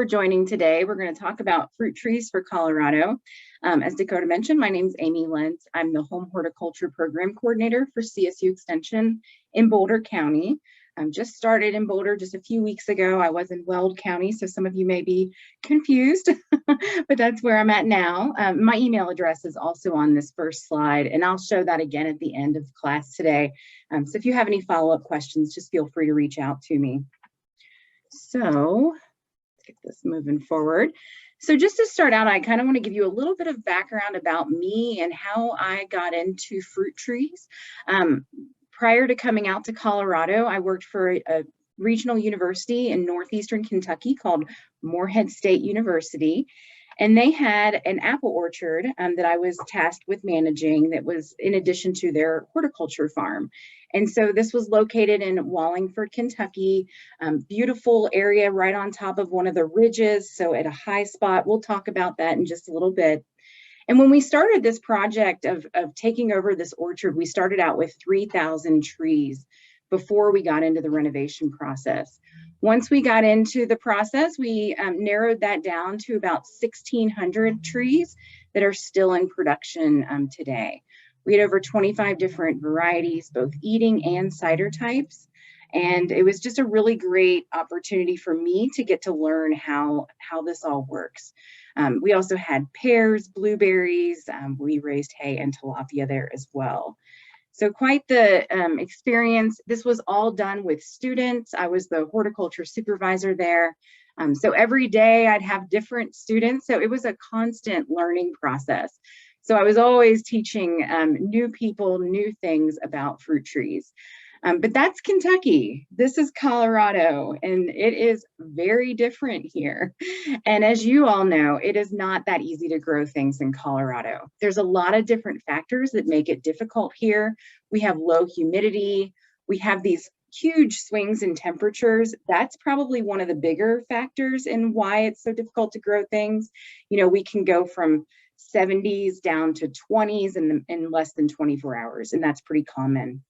For joining today. We're going to talk about fruit trees for Colorado. As Dakota mentioned, my name is Amy Lentz. I'm the Home Horticulture Program Coordinator for CSU Extension in Boulder County. Just started in Boulder just a few weeks ago. I was in Weld County, so some of you may be confused, but that's where I'm at now. My email address is also on this first slide, and I'll show that again at the end of the class today. So if you have any follow-up questions, just feel free to reach out to me. So get this moving forward. So just to start out, I kind of want to give you a little bit of background about me and how I got into fruit trees. Prior to coming out to Colorado, I worked for a regional university in northeastern Kentucky called Morehead State University. And they had an apple orchard that I was tasked with managing that was in addition to their horticulture farm. And so this was located in Wallingford, Kentucky, beautiful area right on top of one of the ridges. So at a high spot, we'll talk about that in just a little bit. And when we started this project of taking over this orchard, we started out with 3,000 trees before we got into the renovation process. Once we got into the process, we narrowed that down to about 1,600 trees that are still in production today. We had over 25 different varieties, both eating and cider types. And it was just a really great opportunity for me to get to learn how this all works. We also had pears, blueberries, we raised hay and tilapia there as well. So quite the experience. This was all done with students. I was the horticulture supervisor there. So every day I'd have different students. So it was a constant learning process. So I was always teaching new people, new things about fruit trees. But that's Kentucky. This is Colorado, and it is very different here. And as you all know, it is not that easy to grow things in Colorado. There's a lot of different factors that make it difficult here. We have low humidity. We have these huge swings in temperatures. That's probably one of the bigger factors in why it's so difficult to grow things. You know, we can go from 70s down to 20s in less than 24 hours, and that's pretty common.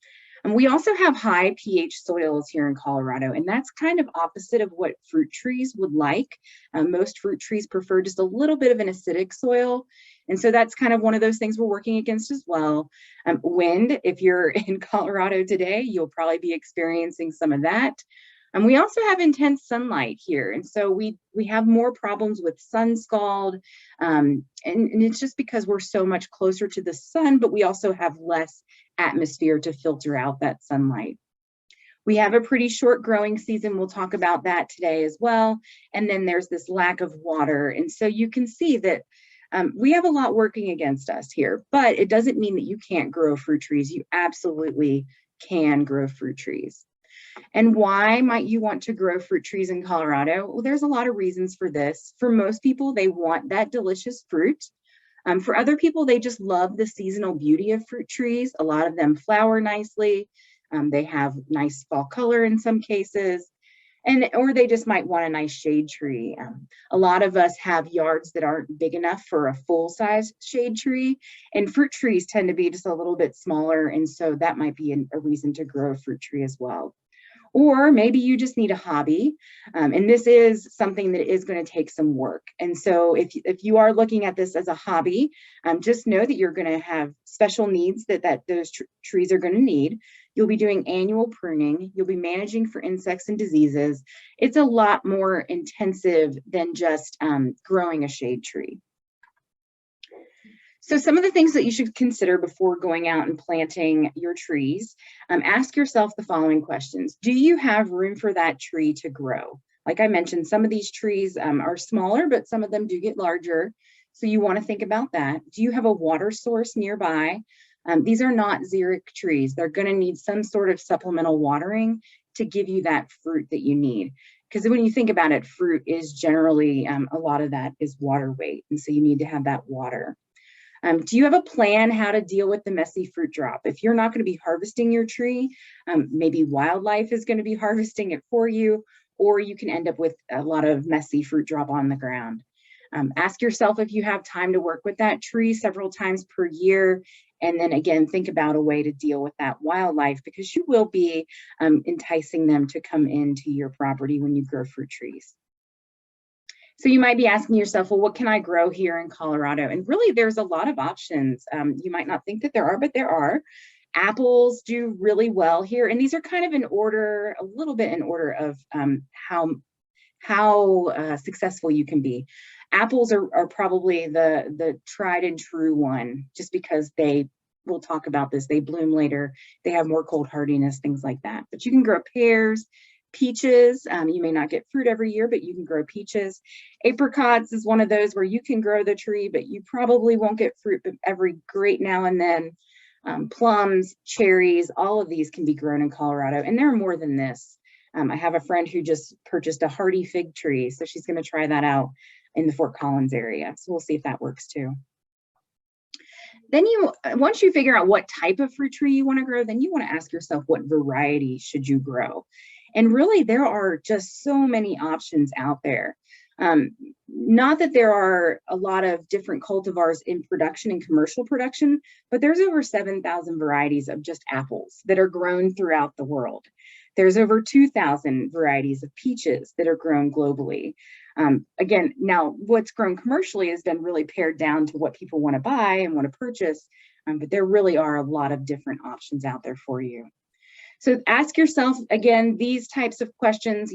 And we also have high pH soils here in Colorado, and that's kind of opposite of what fruit trees would like. Most fruit trees prefer just a little bit of an acidic soil. And so that's kind of one of those things we're working against as well. Wind, if you're in Colorado today, you'll probably be experiencing some of that. And we also have intense sunlight here. And so we have more problems with sun scald. And it's just because we're so much closer to the sun, but we also have less atmosphere to filter out that sunlight. We have a pretty short growing season. We'll talk about that today as well. And then there's this lack of water. And so you can see that we have a lot working against us here, but it doesn't mean that you can't grow fruit trees. You absolutely can grow fruit trees. And why might you want to grow fruit trees in Colorado? Well, there's a lot of reasons for this. For most people, they want that delicious fruit. For other people, they just love the seasonal beauty of fruit trees. A lot of them flower nicely. They have nice fall color in some cases. Or they just might want a nice shade tree. A lot of us have yards that aren't big enough for a full-size shade tree, and fruit trees tend to be just a little bit smaller, and so that might be a reason to grow a fruit tree as well. Or maybe you just need a hobby, and this is something that is going to take some work. And so if you are looking at this as a hobby, just know that you're going to have special needs that those trees are going to need. You'll be doing annual pruning. You'll be managing for insects and diseases. It's a lot more intensive than just growing a shade tree. So some of the things that you should consider before going out and planting your trees, ask yourself the following questions. Do you have room for that tree to grow? Like I mentioned, some of these trees are smaller, but some of them do get larger. So you want to think about that. Do you have a water source nearby? These are not xeric trees. They're going to need some sort of supplemental watering to give you that fruit that you need. Because when you think about it, fruit is generally, a lot of that is water weight. And so you need to have that water. Do you have a plan how to deal with the messy fruit drop? If you're not going to be harvesting your tree, maybe wildlife is going to be harvesting it for you, or you can end up with a lot of messy fruit drop on the ground. Ask yourself if you have time to work with that tree several times per year. And then again, think about a way to deal with that wildlife, because you will be enticing them to come into your property when you grow fruit trees. So you might be asking yourself, well, what can I grow here in Colorado? And really, there's a lot of options. You might not think that there are, but there are. Apples do really well here. And these are kind of in order, a little bit in order of how successful you can be. Apples are probably the tried and true one, just because we'll talk about this, they bloom later, they have more cold hardiness, things like that. But you can grow pears, peaches. You may not get fruit every year, but you can grow peaches. Apricots is one of those where you can grow the tree, but you probably won't get fruit every great now and then. Plums, cherries, all of these can be grown in Colorado, and there are more than this. I have a friend who just purchased a hardy fig tree, so she's going to try that out in the Fort Collins area. So we'll see if that works too. Then once you figure out what type of fruit tree you want to grow, then you want to ask yourself, what variety should you grow? And really, there are just so many options out there. Not that there are a lot of different cultivars in production and commercial production, but there's over 7,000 varieties of just apples that are grown throughout the world. There's over 2,000 varieties of peaches that are grown globally. Again, now what's grown commercially has been really pared down to what people want to buy and want to purchase, but there really are a lot of different options out there for you. So ask yourself, again, these types of questions,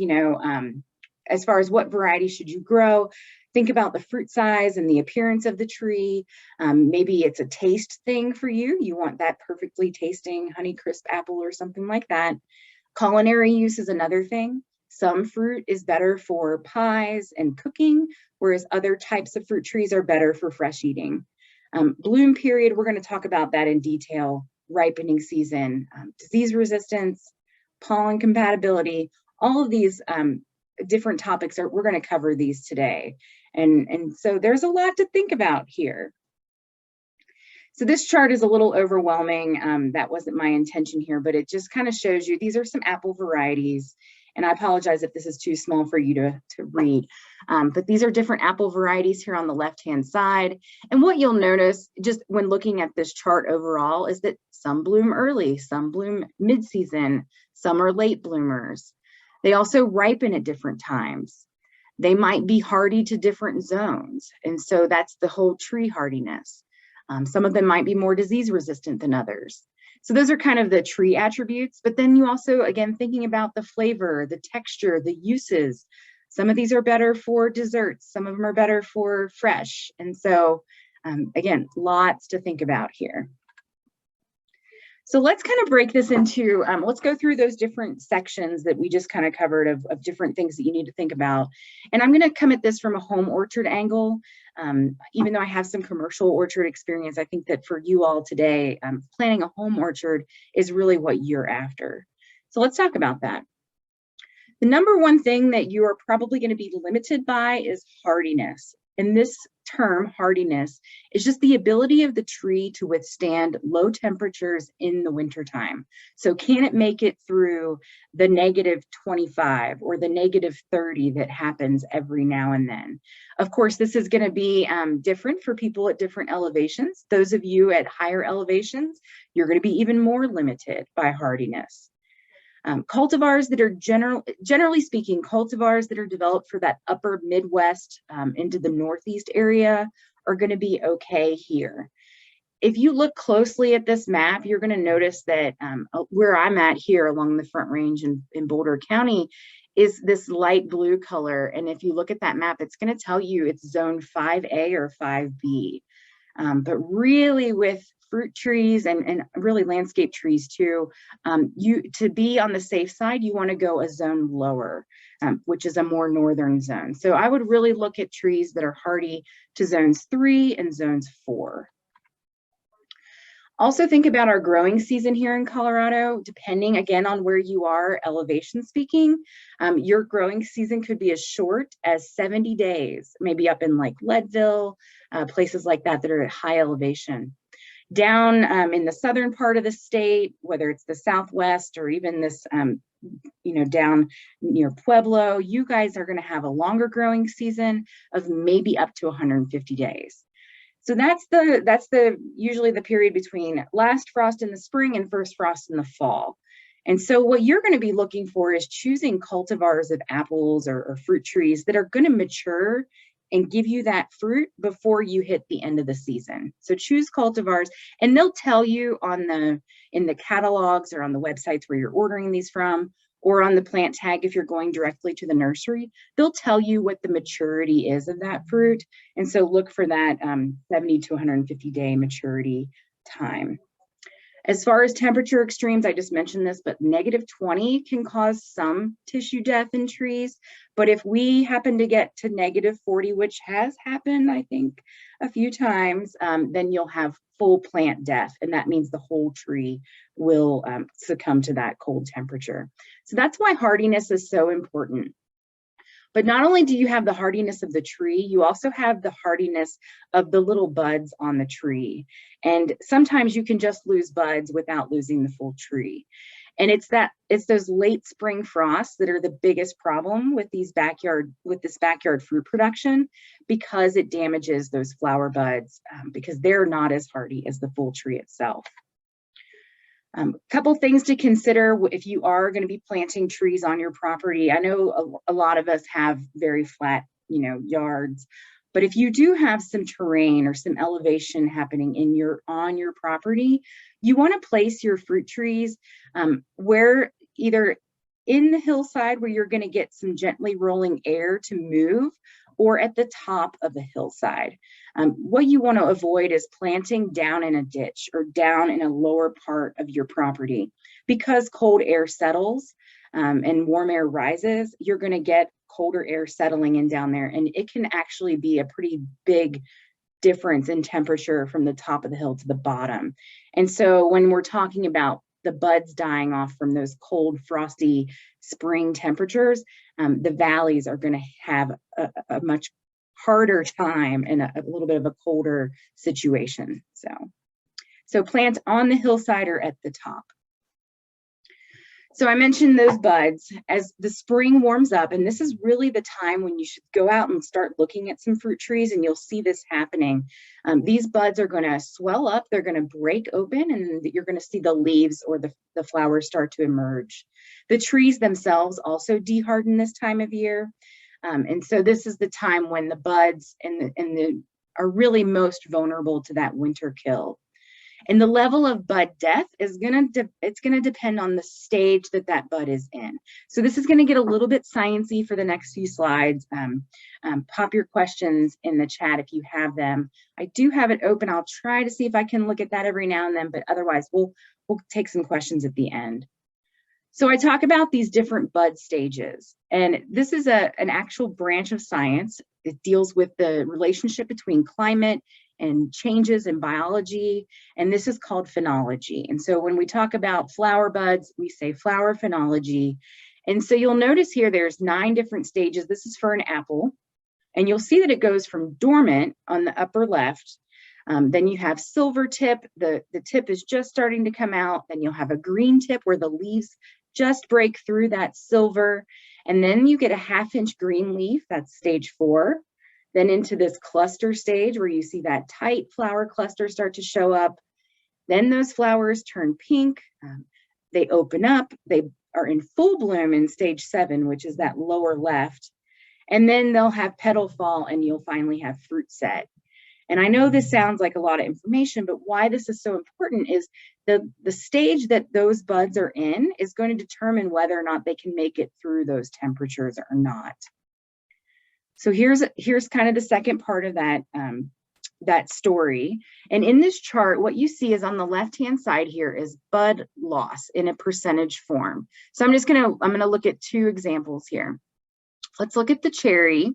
as far as what variety should you grow, think about the fruit size and the appearance of the tree. Maybe it's a taste thing for you. You want that perfectly tasting Honeycrisp apple or something like that. Culinary use is another thing. Some fruit is better for pies and cooking, whereas other types of fruit trees are better for fresh eating. Bloom period, we're going to talk about that in detail. Ripening season, disease resistance, pollen compatibility, all of these different topics we're going to cover these today. And so there's a lot to think about here. So this chart is a little overwhelming. That wasn't my intention here, but it just kind of shows you, these are some apple varieties. And I apologize if this is too small for you to read. But these are different apple varieties here on the left-hand side. And what you'll notice just when looking at this chart overall is that some bloom early, some bloom mid-season, some are late bloomers. They also ripen at different times. They might be hardy to different zones. And so that's the whole tree hardiness. Some of them might be more disease resistant than others. So those are kind of the tree attributes, but then you also, again, thinking about the flavor, the texture, the uses. Some of these are better for desserts. Some of them are better for fresh. And so, again, lots to think about here. So let's kind of break this into, let's go through those different sections that we just kind of covered of different things that you need to think about. And I'm going to come at this from a home orchard angle. Even though I have some commercial orchard experience, I think that for you all today, planting a home orchard is really what you're after. So let's talk about that. The number one thing that you are probably going to be limited by is hardiness. And this term, hardiness, is just the ability of the tree to withstand low temperatures in the wintertime. So can it make it through the -25 or the -30 that happens every now and then? Of course, this is going to be different for people at different elevations. Those of you at higher elevations, you're going to be even more limited by hardiness. Cultivars that are generally speaking, cultivars that are developed for that upper Midwest into the Northeast area are going to be okay here. If you look closely at this map, you're going to notice that where I'm at here along the Front Range in Boulder County is this light blue color. And if you look at that map, it's going to tell you it's zone 5A or 5B. But really with fruit trees and really landscape trees too, to be on the safe side, you want to go a zone lower, which is a more northern zone. So I would really look at trees that are hardy to zones 3 and zones 4. Also think about our growing season here in Colorado, depending again on where you are, elevation speaking. Your growing season could be as short as 70 days, maybe up in like Leadville, places like that are at high elevation. Down in the southern part of the state, whether it's the Southwest or even this, down near Pueblo, you guys are going to have a longer growing season of maybe up to 150 days. So that's usually the period between last frost in the spring and first frost in the fall. And so what you're going to be looking for is choosing cultivars of apples or fruit trees that are going to mature and give you that fruit before you hit the end of the season. So choose cultivars, and they'll tell you in the catalogs or on the websites where you're ordering these from, or on the plant tag if you're going directly to the nursery, they'll tell you what the maturity is of that fruit. And so look for that 70 to 150 day maturity time. As far as temperature extremes, I just mentioned this, but -20 can cause some tissue death in trees. But if we happen to get to -40, which has happened, I think, a few times, then you'll have full plant death. And that means the whole tree will succumb to that cold temperature. So that's why hardiness is so important. But not only do you have the hardiness of the tree, you also have the hardiness of the little buds on the tree. And sometimes you can just lose buds without losing the full tree. And it's those late spring frosts that are the biggest problem with this backyard fruit production, because it damages those flower buds because they're not as hardy as the full tree itself. Couple things to consider if you are going to be planting trees on your property. I know a lot of us have very flat, yards, but if you do have some terrain or some elevation happening on your property, you want to place your fruit trees where either in the hillside where you're going to get some gently rolling air to move, or at the top of the hillside. What you want to avoid is planting down in a ditch or down in a lower part of your property, because cold air settles and warm air rises. You're going to get colder air settling in down there, and it can actually be a pretty big difference in temperature from the top of the hill to the bottom. And so when we're talking about the buds dying off from those cold, frosty spring temperatures, the valleys are going to have a much harder time and a little bit of a colder situation. So plant on the hillside or at the top. So I mentioned those buds as the spring warms up, and this is really the time when you should go out and start looking at some fruit trees, and you'll see this happening. These buds are going to swell up, they're going to break open, and you're going to see the leaves or the flowers start to emerge. The trees themselves also deharden this time of year. And so this is the time when the buds are really most vulnerable to that winter kill. And the level of bud death is going to depend on the stage that bud is in. So this is going to get a little bit sciencey for the next few slides. Pop your questions in the chat if you have them. I do have it open. I'll try to see if I can look at that every now and then, but otherwise we'll take some questions at the end. So I talk about these different bud stages, and this is an actual branch of science. It deals with the relationship between climate and changes in biology, and this is called phenology. And so when we talk about flower buds, we say flower phenology. And so you'll notice here there's 9 different stages. This is for an apple, and you'll see that it goes from dormant on the upper left. Then you have silver tip, the tip is just starting to come out. Then you'll have a green tip where the leaves just break through that silver. And then you get a 1/2-inch green leaf, that's stage 4. Then into this cluster stage where you see that tight flower cluster start to show up. Then those flowers turn pink, they open up, they are in full bloom in stage 7, which is that lower left. And then they'll have petal fall, and you'll finally have fruit set. And I know this sounds like a lot of information, but why this is so important is the stage that those buds are in is going to determine whether or not they can make it through those temperatures or not. So here's kind of the second part of that story. And in this chart, what you see is on the left-hand side here is bud loss in a percentage form. So I'm gonna look at 2 examples here. Let's look at the cherry,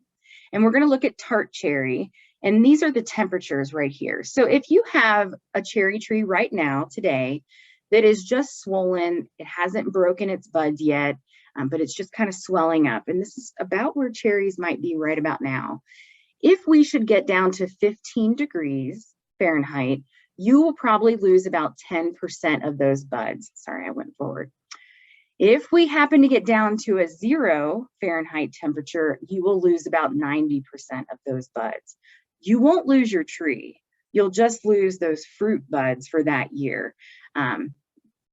and we're gonna look at Tart Cherry. And these are the temperatures right here. So if you have a cherry tree right now, today, that is just swollen, it hasn't broken its buds yet, but it's just kind of swelling up. And this is about where cherries might be right about now. If we should get down to 15 degrees Fahrenheit, you will probably lose about 10% of those buds. Sorry, I went forward. If we happen to get down to a 0 Fahrenheit temperature, you will lose about 90% of those buds. You won't lose your tree. You'll just lose those fruit buds for that year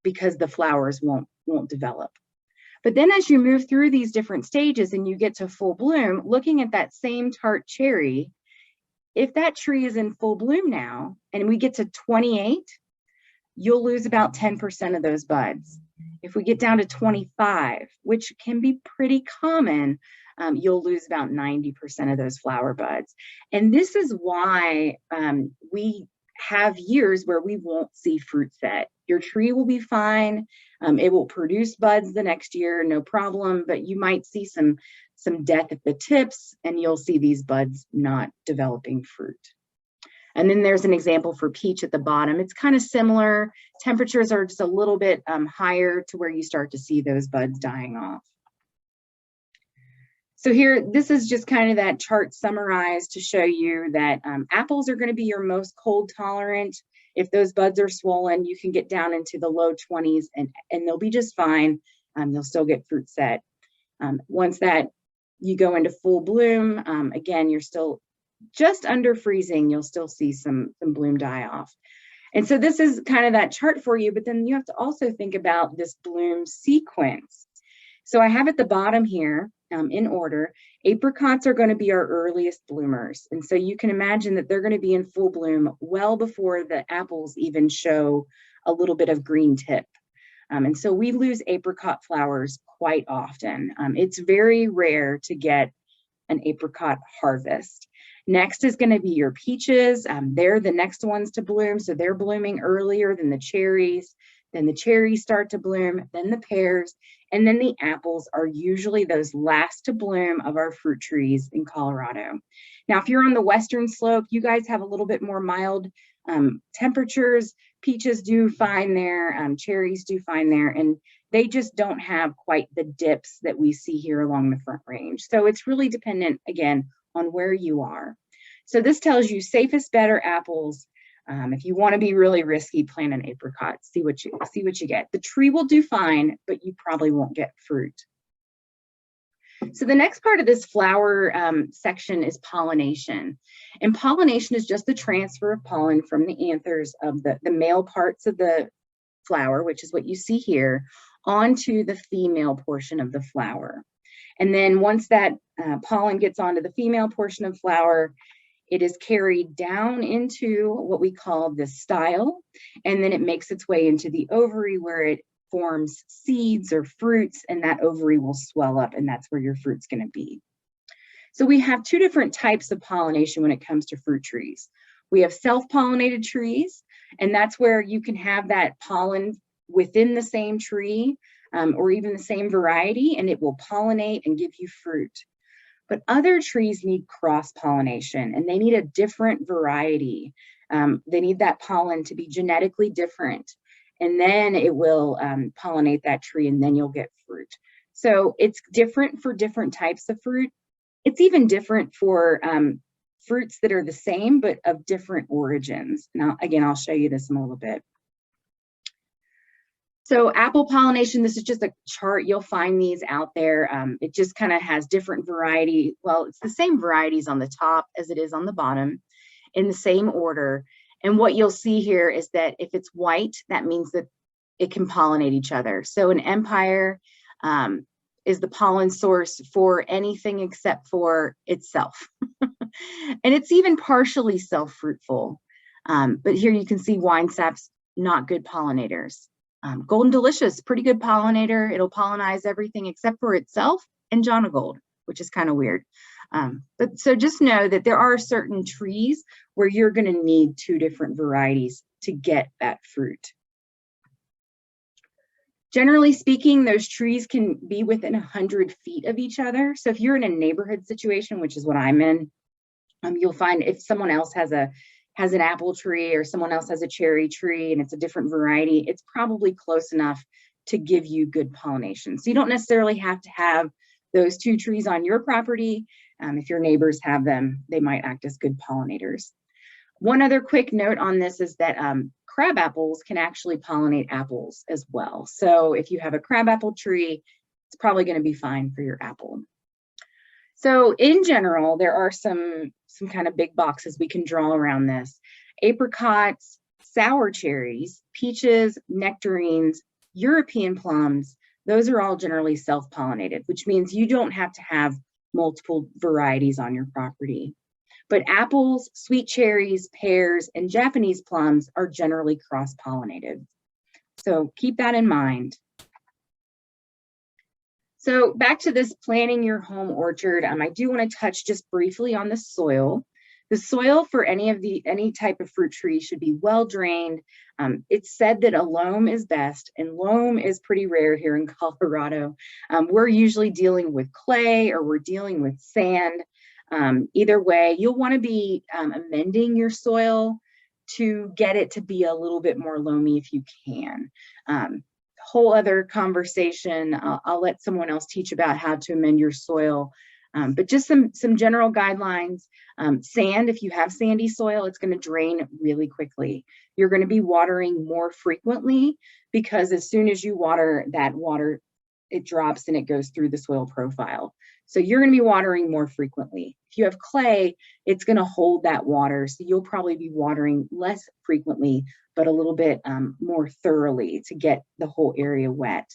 because the flowers won't won't develop. But then as you move through these different stages and you get to full bloom, looking at that same tart cherry, if that tree is in full bloom now and we get to 28, you'll lose about 10% of those buds. If we get down to 25, which can be pretty common, you'll lose about 90% of those flower buds. And this is why we have years where we won't see fruit set. Your tree will be fine. It will produce buds the next year, no problem, but you might see some death at the tips and you'll see these buds not developing fruit. And then there's an example for peach at the bottom. It's kind of similar. Temperatures are just a little bit higher to where you start to see those buds dying off. So here, this is just kind of that chart summarized to show you that apples are going to be your most cold tolerant. If those buds are swollen, you can get down into the low 20s and they'll be just fine. You'll still get fruit set. Once that you go into full bloom, again, you're still just under freezing, you'll still see some bloom die off. And so this is kind of that chart for you, but then you have to also think about this bloom sequence. So I have at the bottom here, in order, apricots are going to be our earliest bloomers. And so you can imagine that they're going to be in full bloom well before the apples even show a little bit of green tip. And so we lose apricot flowers quite often. It's very rare to get an apricot harvest. Next is going to be your peaches. They're the next ones to bloom. So they're blooming earlier than the cherries. Then the cherries start to bloom, then the pears, and then the apples are usually those last to bloom of our fruit trees in Colorado. Now, if you're on the western slope, you guys have a little bit more mild temperatures. Peaches do fine there, cherries do fine there, and they just don't have quite the dips that we see here along the Front Range. So it's really dependent, again, on where you are. So this tells you safest, better apples. If you want to be really risky, plant an apricot, see what you get. The tree will do fine, but you probably won't get fruit. So the next part of this flower section is pollination. And pollination is just the transfer of pollen from the anthers of the male parts of the flower, which is what you see here, onto the female portion of the flower. And then once that pollen gets onto the female portion of flower, it is carried down into what we call the style, and then it makes its way into the ovary where it forms seeds or fruits, and that ovary will swell up, and that's where your fruit's going to be. So we have two different types of pollination when it comes to fruit trees. We have self-pollinated trees, and that's where you can have that pollen within the same tree or even the same variety, and it will pollinate and give you fruit. But other trees need cross-pollination, and they need a different variety. They need that pollen to be genetically different, and then it will pollinate that tree, and then you'll get fruit. So it's different for different types of fruit. It's even different for fruits that are the same, but of different origins. Now, again, I'll show you this in a little bit. So apple pollination, this is just a chart. You'll find these out there. It just kind of has different variety. Well, it's the same varieties on the top as it is on the bottom in the same order. And what you'll see here is that if it's white, that means that it can pollinate each other. So an empire is the pollen source for anything except for itself. And it's even partially self-fruitful. But here you can see wine sap's not good pollinators. Golden Delicious, pretty good pollinator. It'll pollinize everything except for itself, and Jonagold, which is kind of weird. But so just know that there are certain trees where you're going to need two different varieties to get that fruit. Generally speaking, those trees can be within 100 feet of each other. So if you're in a neighborhood situation, which is what I'm in, you'll find if someone else has an apple tree or someone else has a cherry tree and it's a different variety, it's probably close enough to give you good pollination. So you don't necessarily have to have those two trees on your property. If your neighbors have them, they might act as good pollinators. One other quick note on this is that crab apples can actually pollinate apples as well. So if you have a crab apple tree, it's probably going to be fine for your apple. So in general, there are some kind of big boxes we can draw around this. Apricots, sour cherries, peaches, nectarines, European plums, those are all generally self-pollinated, which means you don't have to have multiple varieties on your property. But apples, sweet cherries, pears, and Japanese plums are generally cross-pollinated. So keep that in mind. So back to this planning your home orchard, I do want to touch just briefly on the soil. The soil for any type of fruit tree should be well drained. It's said that a loam is best, and loam is pretty rare here in Colorado. We're usually dealing with clay or we're dealing with sand. Either way, you'll want to be amending your soil to get it to be a little bit more loamy if you can. Whole other conversation. I'll let someone else teach about how to amend your soil. But just some general guidelines. Sand, if you have sandy soil, it's going to drain really quickly. You're going to be watering more frequently because as soon as you water, that water, it drops and it goes through the soil profile. So you're going to be watering more frequently. If you have clay, it's going to hold that water. So you'll probably be watering less frequently, but a little bit more thoroughly to get the whole area wet.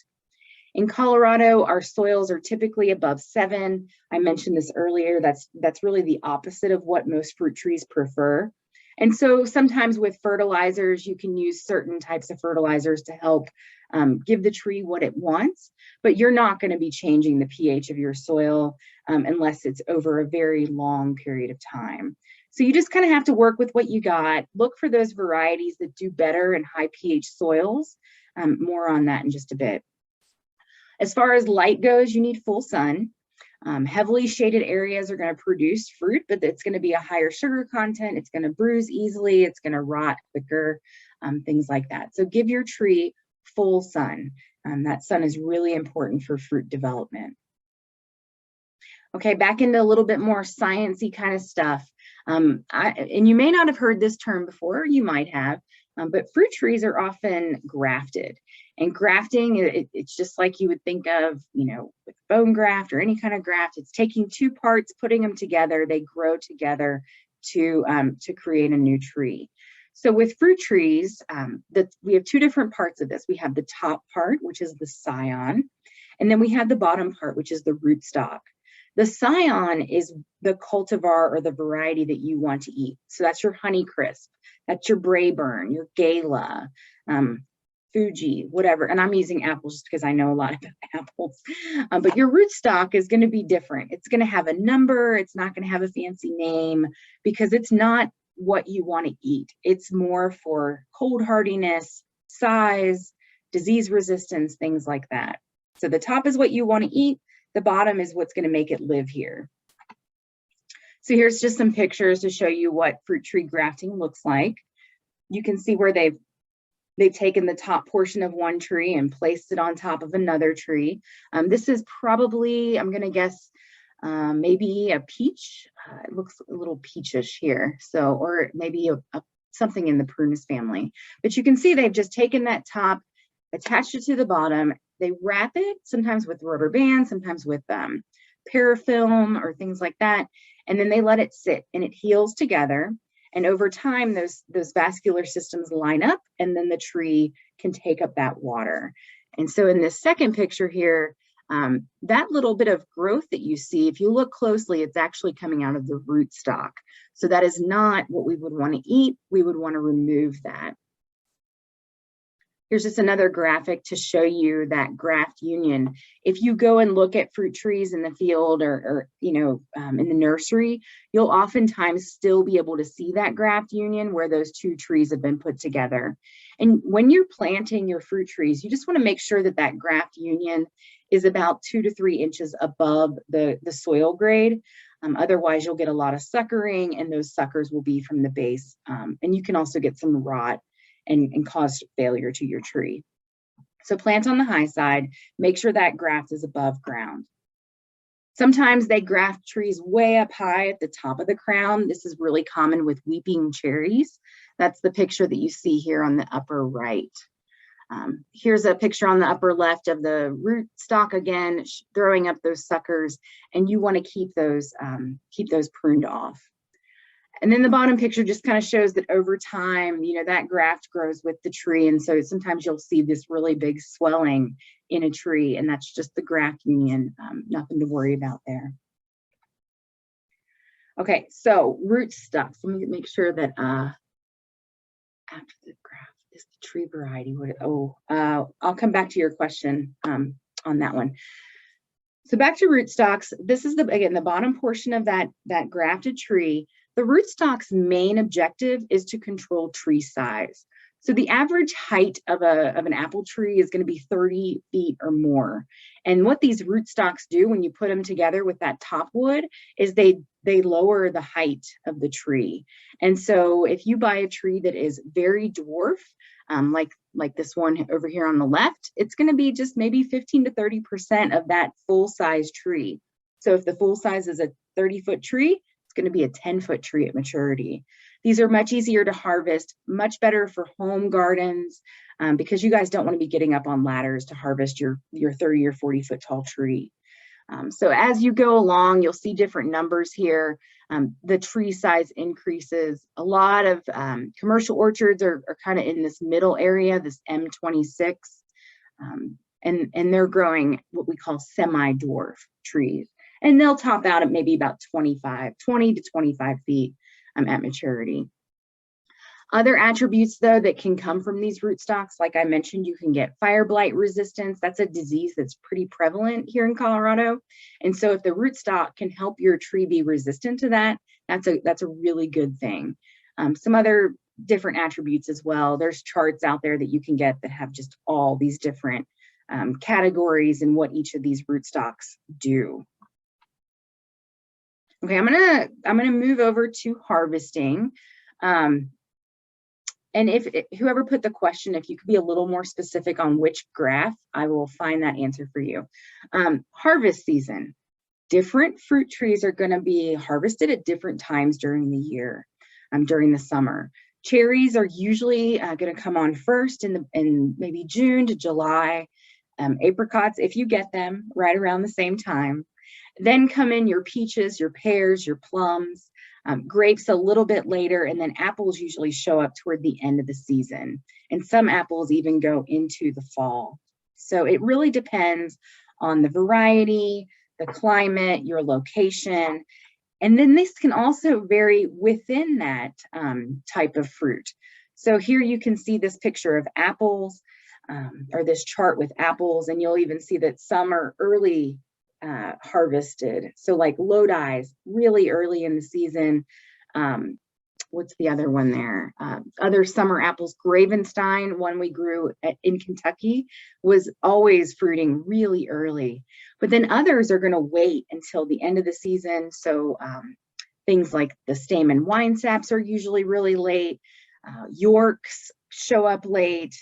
In Colorado, our soils are typically above 7. I mentioned this earlier. That's really the opposite of what most fruit trees prefer. And so sometimes with fertilizers, you can use certain types of fertilizers to help give the tree what it wants, but you're not going to be changing the pH of your soil unless it's over a very long period of time. So you just kind of have to work with what you got. Look for those varieties that do better in high pH soils. More on that in just a bit. As far as light goes, you need full sun. Heavily shaded areas are going to produce fruit, but it's going to be a higher sugar content. It's going to bruise easily. It's going to rot quicker, things like that. So give your tree full sun. That sun is really important for fruit development. Okay, back into a little bit more sciencey kind of stuff. And you may not have heard this term before, you might have, but fruit trees are often grafted. And grafting, it's just like you would think of, with bone graft or any kind of graft. It's taking two parts, putting them together. They grow together to create a new tree. So with fruit trees, we have two different parts of this. We have the top part, which is the scion, and then we have the bottom part, which is the rootstock. The scion is the cultivar or the variety that you want to eat. So that's your Honeycrisp, that's your Brayburn, your Gala, Fuji, whatever. And I'm using apples just because I know a lot about apples. But your rootstock is going to be different. It's going to have a number. It's not going to have a fancy name because it's not what you want to eat. It's more for cold hardiness, size, disease resistance, things like that. So the top is what you want to eat. The bottom is what's going to make it live here. So here's just some pictures to show you what fruit tree grafting looks like. You can see where they've taken the top portion of one tree and placed it on top of another tree. This is probably, I'm going to guess, maybe a peach. It looks a little peachish here. So, or maybe something in the prunus family. But you can see they've just taken that top, attached it to the bottom. They wrap it sometimes with rubber bands, sometimes with parafilm or things like that. And then they let it sit and it heals together. And over time, those vascular systems line up and then the tree can take up that water. And so in this second picture here, that little bit of growth that you see, if you look closely, it's actually coming out of the rootstock. So that is not what we would want to eat. We would want to remove that. Here's just another graphic to show you that graft union. If you go and look at fruit trees in the field or in the nursery, you'll oftentimes still be able to see that graft union where those two trees have been put together. And when you're planting your fruit trees, you just want to make sure that that graft union is about 2 to 3 inches above the soil grade. Otherwise, you'll get a lot of suckering, and those suckers will be from the base. And you can also get some rot and cause failure to your tree. So plant on the high side, make sure that graft is above ground. Sometimes they graft trees way up high at the top of the crown. This is really common with weeping cherries. That's the picture that you see here on the upper right. Here's a picture on the upper left of the rootstock again, throwing up those suckers, and you want to keep those pruned off. And then the bottom picture just kind of shows that over time, that graft grows with the tree. And so sometimes you'll see this really big swelling in a tree, and that's just the graft union, nothing to worry about there. Okay, so rootstocks. Let me make sure that after the graft is the tree variety. I'll come back to your question on that one. So back to rootstocks. This is again the bottom portion of that grafted tree. The rootstock's main objective is to control tree size. So the average height of an apple tree is going to be 30 feet or more. And what these rootstocks do when you put them together with that top wood is they lower the height of the tree. And so if you buy a tree that is very dwarf, like this one over here on the left, it's going to be just maybe 15 to 30% of that full size tree. So if the full size is a 30-foot tree, it's going to be a 10-foot tree at maturity. These are much easier to harvest, much better for home gardens, because you guys don't want to be getting up on ladders to harvest your 30 or 40-foot tall tree. So as you go along, you'll see different numbers here. The tree size increases. A lot of commercial orchards are kind of in this middle area, this M26, and they're growing what we call semi-dwarf trees. And they'll top out at maybe about 20 to 25 feet at maturity. Other attributes, though, that can come from these rootstocks, like I mentioned, you can get fire blight resistance. That's a disease that's pretty prevalent here in Colorado. And so if the rootstock can help your tree be resistant to that, that's a really good thing. Some other different attributes as well. There's charts out there that you can get that have just all these different categories and what each of these rootstocks do. Okay, I'm gonna move over to harvesting. And if whoever put the question, if you could be a little more specific on which graph, I will find that answer for you. Harvest season. Different fruit trees are going to be harvested at different times during the year, during the summer. Cherries are usually going to come on first in maybe June to July. Apricots, if you get them, right around the same time. Then come in your peaches, your pears, your plums. Grapes a little bit later, and then apples usually show up toward the end of the season. And some apples even go into the fall. So it really depends on the variety, the climate, your location. And then this can also vary within that type of fruit. So here you can see this picture of apples, or this chart with apples, and you'll even see that some are early harvested. So like Lodi's really early in the season. What's the other one there? Other summer apples, Gravenstein, one we grew in Kentucky, was always fruiting really early. But then others are going to wait until the end of the season. So things like the Stamen wine saps are usually really late. Yorks show up late.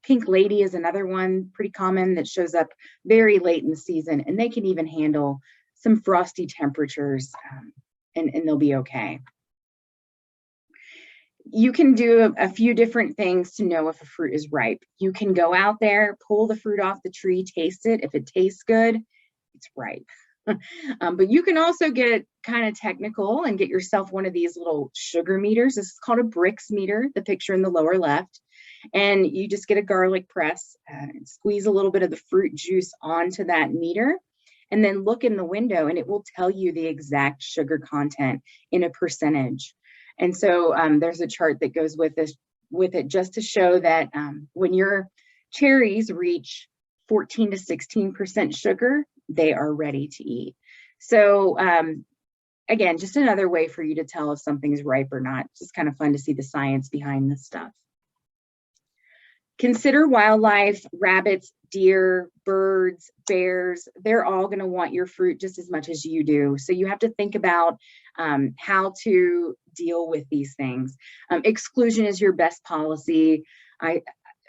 Pink Lady is another one pretty common that shows up very late in the season, and they can even handle some frosty temperatures, and they'll be okay. You can do a few different things to know if a fruit is ripe. You can go out there, pull the fruit off the tree, taste it. If it tastes good, it's ripe. But you can also get kind of technical and get yourself one of these little sugar meters. This is called a Brix meter, the picture in the lower left. And you just get a garlic press and squeeze a little bit of the fruit juice onto that meter, and then look in the window, and it will tell you the exact sugar content in a percentage. And so there's a chart that goes with it just to show that when your cherries reach 14 to 16% sugar, they are ready to eat. So again, just another way for you to tell if something's ripe or not. It's just kind of fun to see the science behind this stuff. Consider wildlife, rabbits, deer, birds, bears. They're all going to want your fruit just as much as you do. So you have to think about how to deal with these things. Exclusion is your best policy.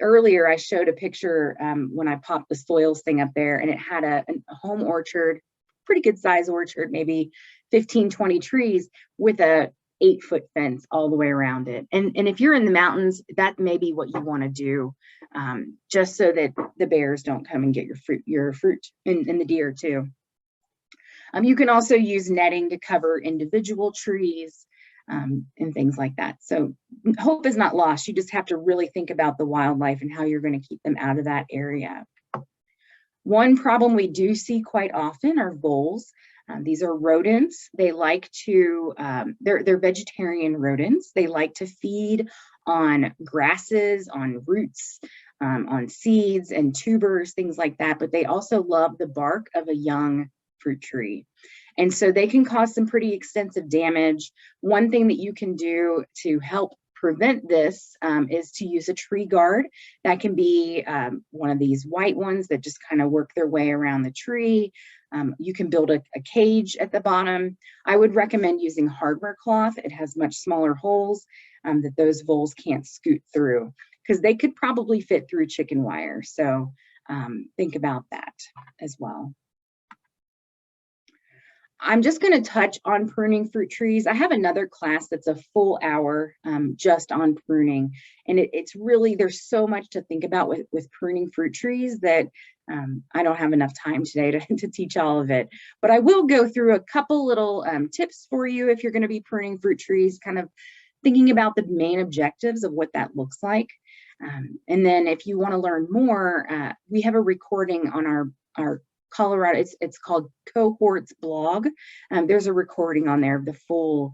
Earlier, I showed a picture when I popped the soils thing up there, and it had a home orchard, pretty good size orchard, maybe 15, 20 trees with a 8-foot fence all the way around it. And if you're in the mountains, that may be what you want to do, just so that the bears don't come and get your fruit, and the deer too. You can also use netting to cover individual trees. and things like that. So hope is not lost. You just have to really think about the wildlife and how you're going to keep them out of that area. One problem we do see quite often are voles. These are rodents. They like to, they're vegetarian rodents. They like to feed on grasses, on roots, on seeds and tubers, things like that. But they also love the bark of a young fruit tree. And so they can cause some pretty extensive damage. One thing that you can do to help prevent this is to use a tree guard. That can be one of these white ones that just kind of work their way around the tree. You can build a cage at the bottom. I would recommend using hardware cloth. It has much smaller holes that those voles can't scoot through, because they could probably fit through chicken wire. So think about that as well. I'm just going to touch on pruning fruit trees. I have another class that's a full hour just on pruning. And it's really, there's so much to think about with pruning fruit trees that I don't have enough time today to teach all of it. But I will go through a couple little tips for you if you're going to be pruning fruit trees, kind of thinking about the main objectives of what that looks like. And then if you want to learn more, we have a recording on our Colorado, it's called Cohorts blog. There's a recording on there of the full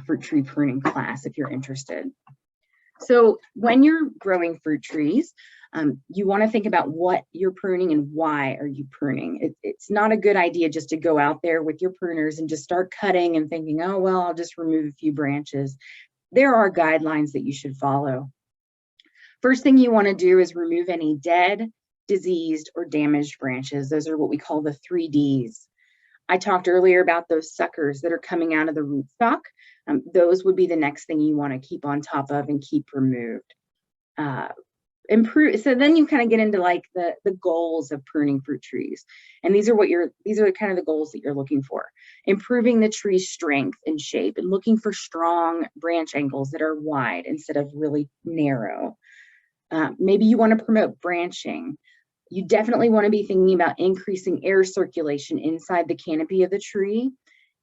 fruit tree pruning class if you're interested. So when you're growing fruit trees, you want to think about what you're pruning and why are you pruning. It's not a good idea just to go out there with your pruners and just start cutting and thinking, oh, well, I'll just remove a few branches. There are guidelines that you should follow. First thing you want to do is remove any dead, diseased, or damaged branches. Those are what we call the 3Ds. I talked earlier about those suckers that are coming out of the rootstock. Those would be the next thing you want to keep on top of and keep removed. So then you kind of get into like the goals of pruning fruit trees. And these are kind of the goals that you're looking for. Improving the tree's strength and shape and looking for strong branch angles that are wide instead of really narrow. Maybe you want to promote branching. You definitely want to be thinking about increasing air circulation inside the canopy of the tree,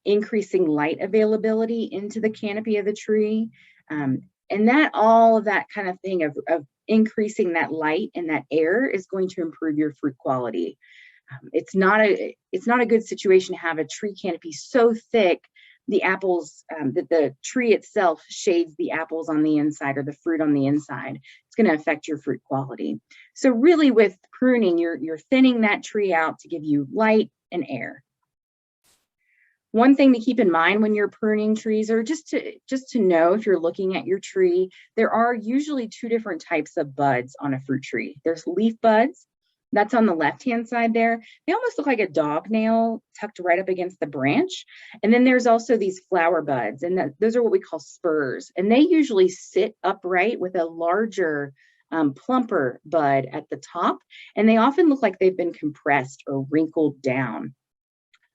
increasing light availability into the canopy of the tree, and all of that kind of thing of increasing that light and that air is going to improve your fruit quality. It's not a good situation to have a tree canopy so thick the apples, that the tree itself shades the apples on the inside or the fruit on the inside. It's going to affect your fruit quality. So really with pruning, you're thinning that tree out to give you light and air. One thing to keep in mind when you're pruning trees, or just to know if you're looking at your tree, there are usually two different types of buds on a fruit tree. There's leaf buds. That's on the left-hand side there. They almost look like a dog nail tucked right up against the branch. And then there's also these flower buds, and those are what we call spurs. And they usually sit upright with a larger, plumper bud at the top. And they often look like they've been compressed or wrinkled down.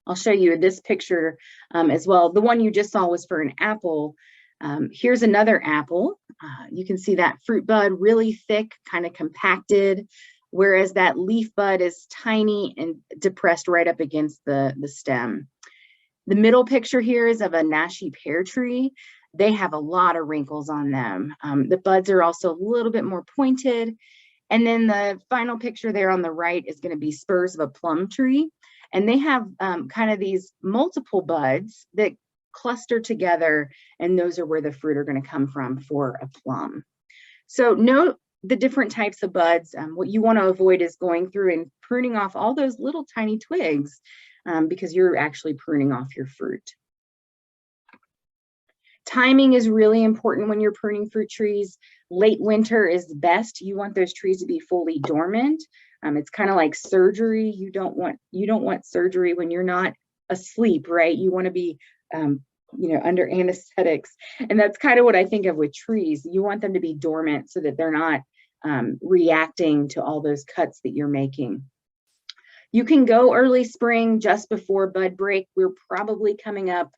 I'll show you this picture as well. The one you just saw was for an apple. Here's another apple. You can see that fruit bud really thick, kind of compacted, whereas that leaf bud is tiny and depressed right up against the stem. The middle picture here is of a Nashi pear tree. They have a lot of wrinkles on them. The buds are also a little bit more pointed. And then the final picture there on the right is going to be spurs of a plum tree. And they have kind of these multiple buds that cluster together, and those are where the fruit are going to come from for a plum. So note the different types of buds. What you want to avoid is going through and pruning off all those little tiny twigs because you're actually pruning off your fruit. Timing is really important when you're pruning fruit trees. Late winter is best. You want those trees to be fully dormant. It's kind of like surgery. You don't want surgery when you're not asleep, right? You want to be under anesthetics. And that's kind of what I think of with trees. You want them to be dormant so that they're not reacting to all those cuts that you're making. You can go early spring just before bud break. We're probably coming up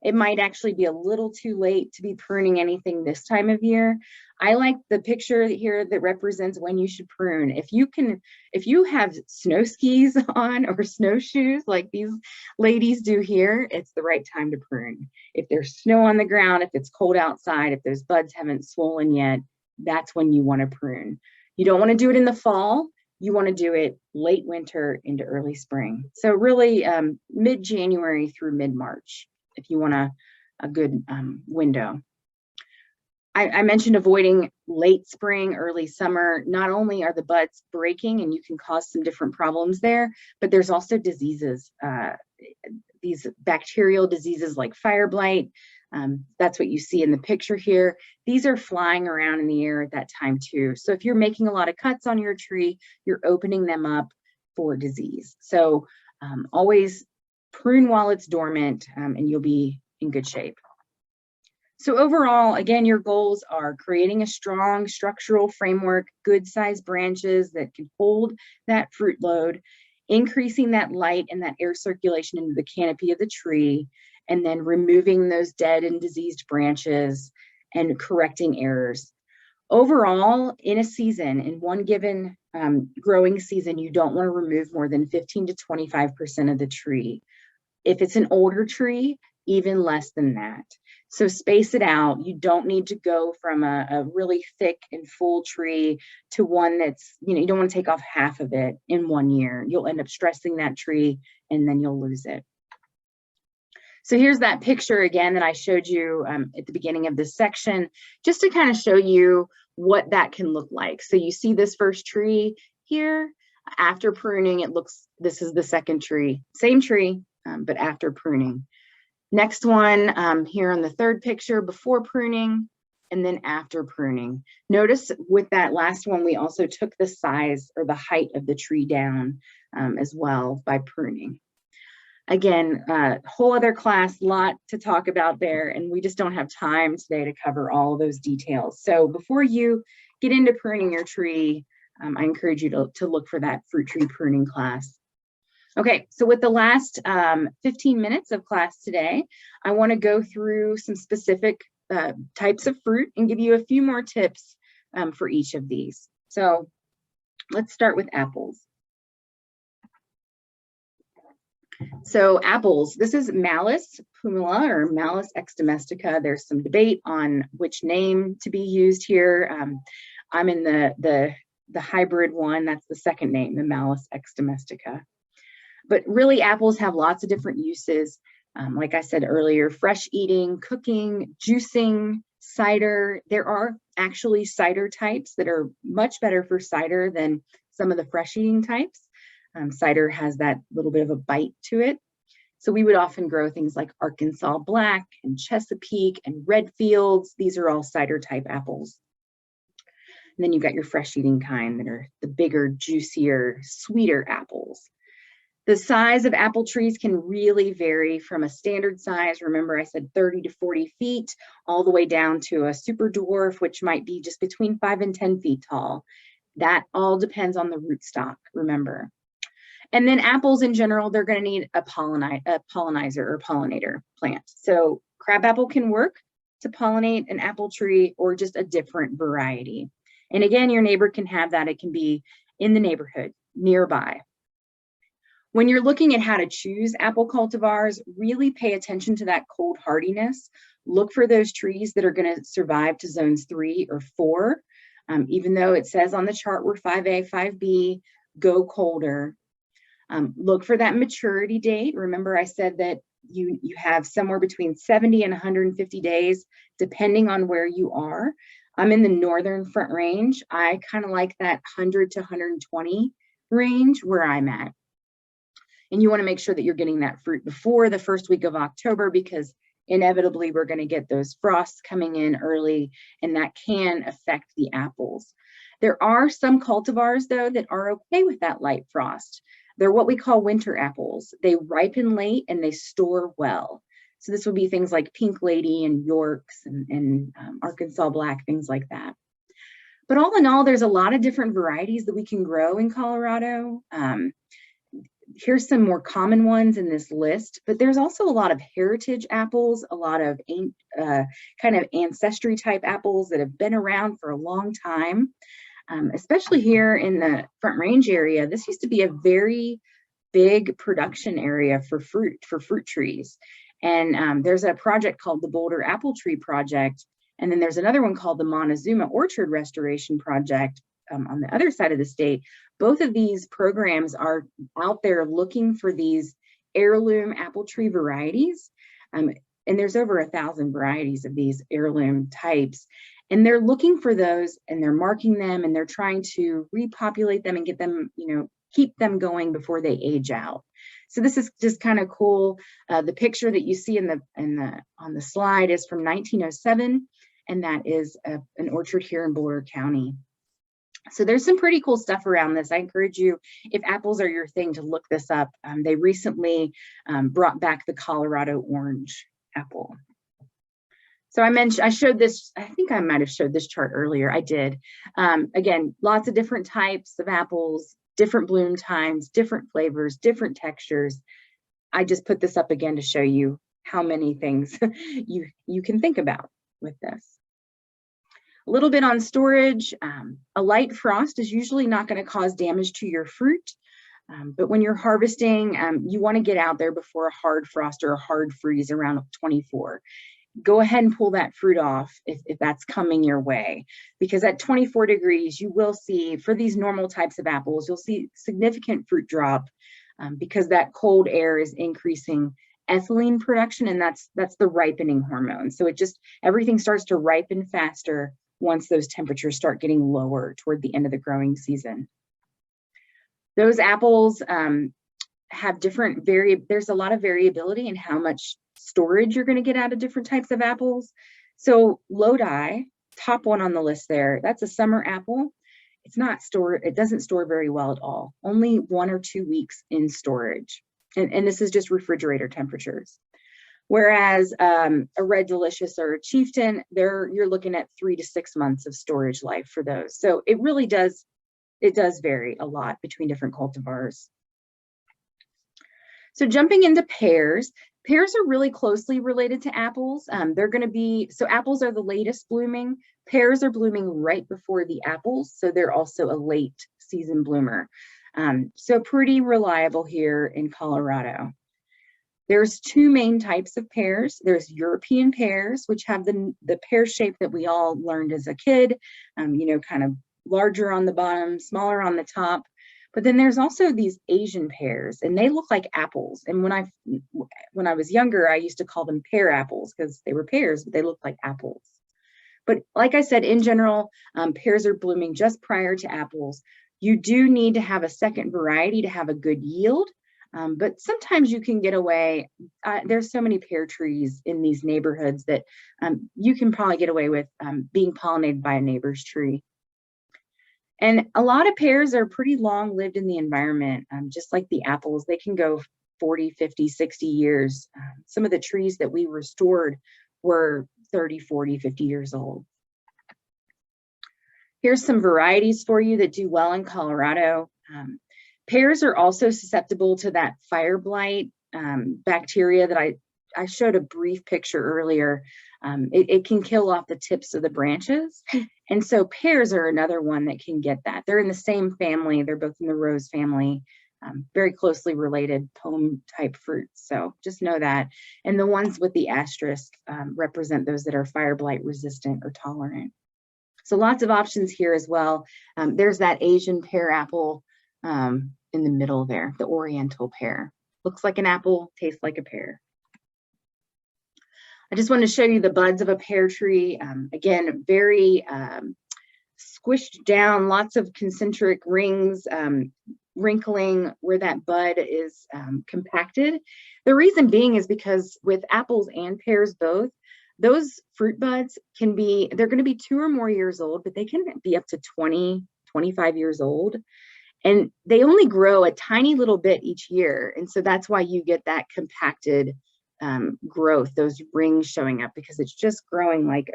it might actually be a little too late to be pruning anything this time of year. I like the picture here that represents when you should prune. If you have snow skis on or snowshoes like these ladies do here, it's the right time to prune. If there's snow on the ground, if it's cold outside, if those buds haven't swollen yet, that's when you want to prune. You don't want to do it in the fall. You want to do it late winter into early spring. So really mid-January through mid-March, if you want a good window. I mentioned avoiding late spring, early summer. Not only are the buds breaking and you can cause some different problems there, but there's also diseases, these bacterial diseases like fire blight. That's what you see in the picture here. These are flying around in the air at that time too. So if you're making a lot of cuts on your tree, you're opening them up for disease. So always prune while it's dormant and you'll be in good shape. So overall, again, your goals are creating a strong structural framework, good sized branches that can hold that fruit load, increasing that light and that air circulation into the canopy of the tree, and then removing those dead and diseased branches and correcting errors. Overall, in a season, in one given growing season, you don't want to remove more than 15 to 25% of the tree. If it's an older tree, even less than that. So space it out. You don't need to go from a really thick and full tree to one that's, you don't want to take off half of it in 1 year. You'll end up stressing that tree and then you'll lose it. So here's that picture again that I showed you at the beginning of this section, just to kind of show you what that can look like. So you see this first tree here. After pruning, this is the second tree, same tree, but after pruning. Next one here on the third picture, before pruning, and then after pruning. Notice with that last one, we also took the size or the height of the tree down as well by pruning. Again, whole other class, lot to talk about there, and we just don't have time today to cover all of those details. So before you get into pruning your tree, I encourage you to look for that fruit tree pruning class. Okay, so with the last 15 minutes of class today, I want to go through some specific types of fruit and give you a few more tips for each of these. So let's start with apples. So apples, this is Malus pumila or Malus ex domestica. There's some debate on which name to be used here. I'm in the hybrid one. That's the second name, the Malus ex domestica. But really, apples have lots of different uses. Like I said earlier, fresh eating, cooking, juicing, cider. There are actually cider types that are much better for cider than some of the fresh eating types. Cider has that little bit of a bite to it. So we would often grow things like Arkansas Black and Chesapeake and Redfields. These are all cider type apples. And then you've got your fresh eating kind that are the bigger, juicier, sweeter apples. The size of apple trees can really vary from a standard size. Remember, I said 30 to 40 feet, all the way down to a super dwarf, which might be just between 5 and 10 feet tall. That all depends on the rootstock, remember. And then apples in general, they're going to need a pollinizer or pollinator plant. So crabapple can work to pollinate an apple tree or just a different variety. And again, your neighbor can have that. It can be in the neighborhood, nearby. When you're looking at how to choose apple cultivars, really pay attention to that cold hardiness. Look for those trees that are going to survive to zones 3 or 4. Even though it says on the chart we're 5A, 5B, go colder. Look for that maturity date. Remember, I said that you have somewhere between 70 and 150 days, depending on where you are. I'm in the northern Front Range. I kind of like that 100 to 120 range where I'm at. And you want to make sure that you're getting that fruit before the first week of October, because inevitably we're going to get those frosts coming in early, and that can affect the apples. There are some cultivars, though, that are okay with that light frost. They're what we call winter apples. They ripen late and they store well. So this would be things like Pink Lady and Yorks and Arkansas Black, things like that. But all in all, there's a lot of different varieties that we can grow in Colorado. Here's some more common ones in this list, but there's also a lot of heritage apples, a lot of kind of ancestry type apples that have been around for a long time, especially here in the Front Range area. This used to be a very big production area for fruit trees. And there's a project called the Boulder Apple Tree Project. And then there's another one called the Montezuma Orchard Restoration Project on the other side of the state. Both of these programs are out there looking for these heirloom apple tree varieties. And there's over 1,000 varieties of these heirloom types. And they're looking for those and they're marking them and they're trying to repopulate them and get them, keep them going before they age out. So this is just kind of cool. The picture that you see on the slide is from 1907, and that is an orchard here in Boulder County. So there's some pretty cool stuff around this. I encourage you, if apples are your thing, to look this up. They recently brought back the Colorado orange apple. So I showed this, I think I might have showed this chart earlier. I did. Again, lots of different types of apples, different bloom times, different flavors, different textures. I just put this up again to show you how many things you can think about with this. A little bit on storage. A light frost is usually not going to cause damage to your fruit, but when you're harvesting, you want to get out there before a hard frost or a hard freeze around 24. Go ahead and pull that fruit off if that's coming your way, because at 24 degrees, you will see, for these normal types of apples, you'll see significant fruit drop because that cold air is increasing ethylene production, and that's the ripening hormone. So everything starts to ripen faster once those temperatures start getting lower toward the end of the growing season. Those apples have there's a lot of variability in how much storage you're going to get out of different types of apples. So Lodi, top one on the list there, that's a summer apple. It doesn't store very well at all. Only 1 or 2 weeks in storage. And this is just refrigerator temperatures. Whereas a Red Delicious or a Chieftain, you're looking at 3 to 6 months of storage life for those. So it really does vary a lot between different cultivars. So jumping into pears, pears are really closely related to apples. So apples are the latest blooming. Pears are blooming right before the apples, so they're also a late season bloomer. So pretty reliable here in Colorado. There's 2 main types of pears. There's European pears, which have the pear shape that we all learned as a kid, kind of larger on the bottom, smaller on the top. But then there's also these Asian pears, and they look like apples. And when I was younger, I used to call them pear apples because they were pears, but they look like apples. But like I said, in general, pears are blooming just prior to apples. You do need to have a second variety to have a good yield. But sometimes you can get away. There's so many pear trees in these neighborhoods that you can probably get away with being pollinated by a neighbor's tree. And a lot of pears are pretty long lived in the environment, just like the apples. They can go 40, 50, 60 years. Some of the trees that we restored were 30, 40, 50 years old. Here's some varieties for you that do well in Colorado. Pears are also susceptible to that fire blight bacteria that I showed a brief picture earlier. It can kill off the tips of the branches. And so pears are another one that can get that. They're in the same family. They're both in the rose family, very closely related pome type fruits. So just know that. And the ones with the asterisk represent those that are fire blight resistant or tolerant. So lots of options here as well. There's that Asian pear apple in the middle there, the Oriental pear. Looks like an apple, tastes like a pear. I just wanted to show you the buds of a pear tree. Again, very squished down, lots of concentric rings, wrinkling where that bud is compacted. The reason being is because with apples and pears both, those fruit buds they're going to be 2 or more years old, but they can be up to 20, 25 years old. And they only grow a tiny little bit each year. And so that's why you get that compacted growth, those rings showing up, because it's just growing like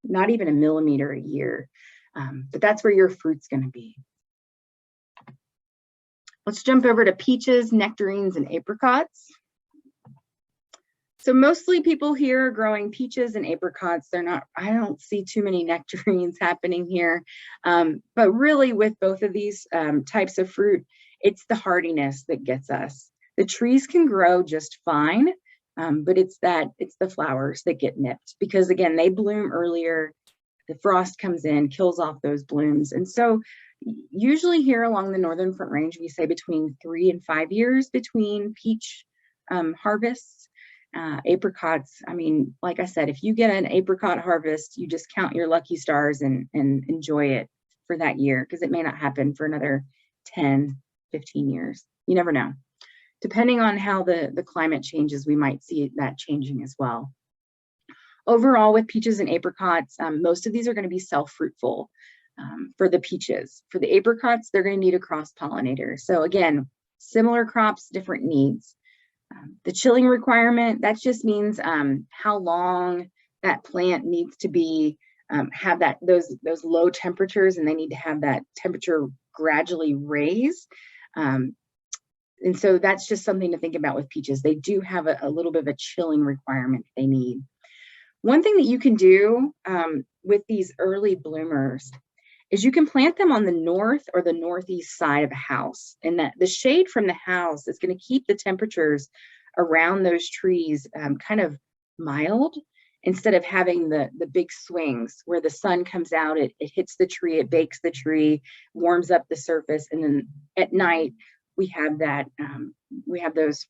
not even a millimeter a year. But that's where your fruit's going to be. Let's jump over to peaches, nectarines, and apricots. So mostly people here are growing peaches and apricots. I don't see too many nectarines happening here. But really with both of these types of fruit, it's the hardiness that gets us. The trees can grow just fine, but it's the flowers that get nipped because again, they bloom earlier. The frost comes in, kills off those blooms. And so usually here along the Northern Front Range, we say between 3 and 5 years between peach harvests. Apricots, I mean, like I said, if you get an apricot harvest, you just count your lucky stars and enjoy it for that year because it may not happen for another 10, 15 years. You never know. Depending on how the climate changes, we might see that changing as well. Overall, with peaches and apricots, most of these are going to be self-fruitful for the peaches. For the apricots, they're going to need a cross-pollinator. So again, similar crops, different needs. The chilling requirement, that just means how long that plant needs to be, have those low temperatures, and they need to have that temperature gradually raise. And so that's just something to think about with peaches. They do have a little bit of a chilling requirement they need. One thing that you can do with these early bloomers is you can plant them on the north or the northeast side of a house, and that the shade from the house is going to keep the temperatures around those trees kind of mild instead of having the big swings where the sun comes out, it hits the tree, it bakes the tree, warms up the surface, and then at night we have that we have those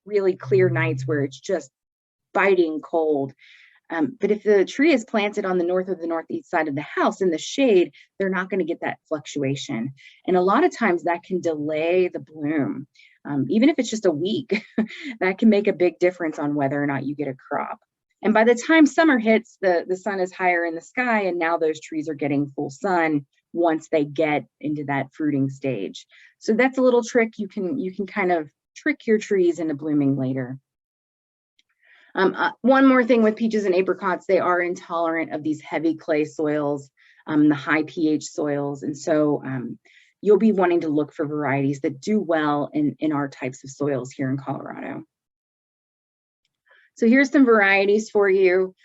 really clear nights where it's just biting cold. But if the tree is planted on the north or the northeast side of the house in the shade, they're not going to get that fluctuation. And a lot of times that can delay the bloom. Even if it's just a week, that can make a big difference on whether or not you get a crop. And by the time summer hits, the sun is higher in the sky, and now those trees are getting full sun once they get into that fruiting stage. So that's a little trick. You can kind of trick your trees into blooming later. One more thing with peaches and apricots, they are intolerant of these heavy clay soils, the high pH soils. And so you'll be wanting to look for varieties that do well in our types of soils here in Colorado. So here's some varieties for you.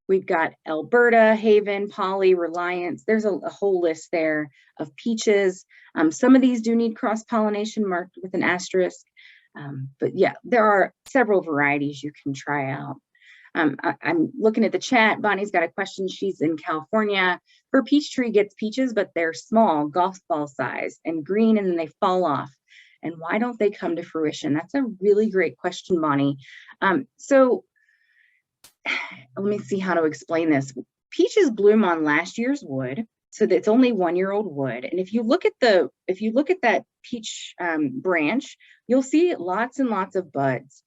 We've got Alberta, Haven, Polly, Reliance. There's a whole list there of peaches. Some of these do need cross-pollination marked with an asterisk. But yeah, there are several varieties you can try out. I'm looking at the chat. Bonnie's got a question. She's in California. Her peach tree gets peaches, but they're small, golf ball size, and green, and then they fall off. And why don't they come to fruition? That's a really great question, Bonnie. So let me see how to explain this. Peaches bloom on last year's wood. So that's only 1-year-old wood. And if you look at that peach branch, you'll see lots and lots of buds.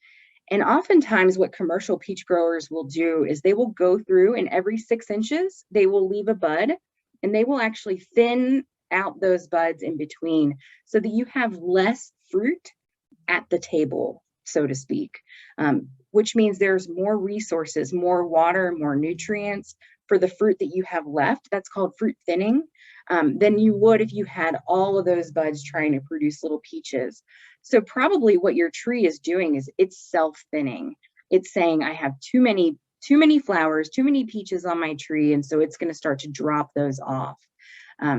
And oftentimes what commercial peach growers will do is they will go through, and every 6 inches, they will leave a bud, and they will actually thin out those buds in between so that you have less fruit at the table, so to speak, which means there's more resources, more water, more nutrients for the fruit that you have left. That's called fruit thinning, than you would if you had all of those buds trying to produce little peaches. So probably what your tree is doing is it's self-thinning. It's saying, I have too many flowers, too many peaches on my tree, and so it's going to start to drop those off.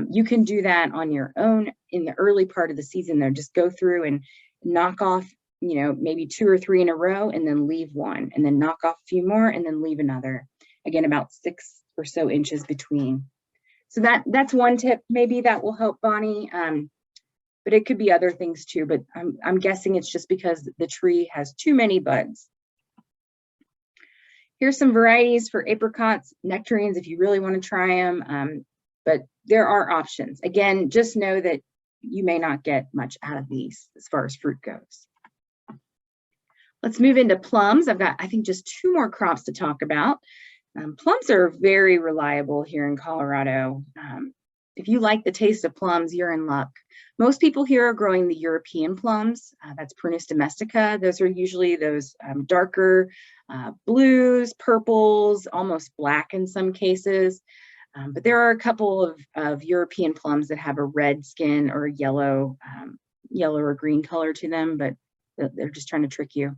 You can do that on your own in the early part of the season, though. Just go through and knock off, maybe 2 or 3 in a row, and then leave one, and then knock off a few more, and then leave another. Again, about 6 or so inches between. So that's one tip. Maybe that will help, Bonnie. But it could be other things too. But I'm guessing it's just because the tree has too many buds. Here's some varieties for apricots, nectarines, if you really want to try them. But there are options. Again, just know that you may not get much out of these as far as fruit goes. Let's move into plums. I've got, I think, just 2 more crops to talk about. Plums are very reliable here in Colorado. If you like the taste of plums, you're in luck. Most people here are growing the European plums. That's Prunus domestica. Those are usually those darker blues, purples, almost black in some cases. But there are a couple of European plums that have a red skin or a yellow or green color to them, but they're just trying to trick you.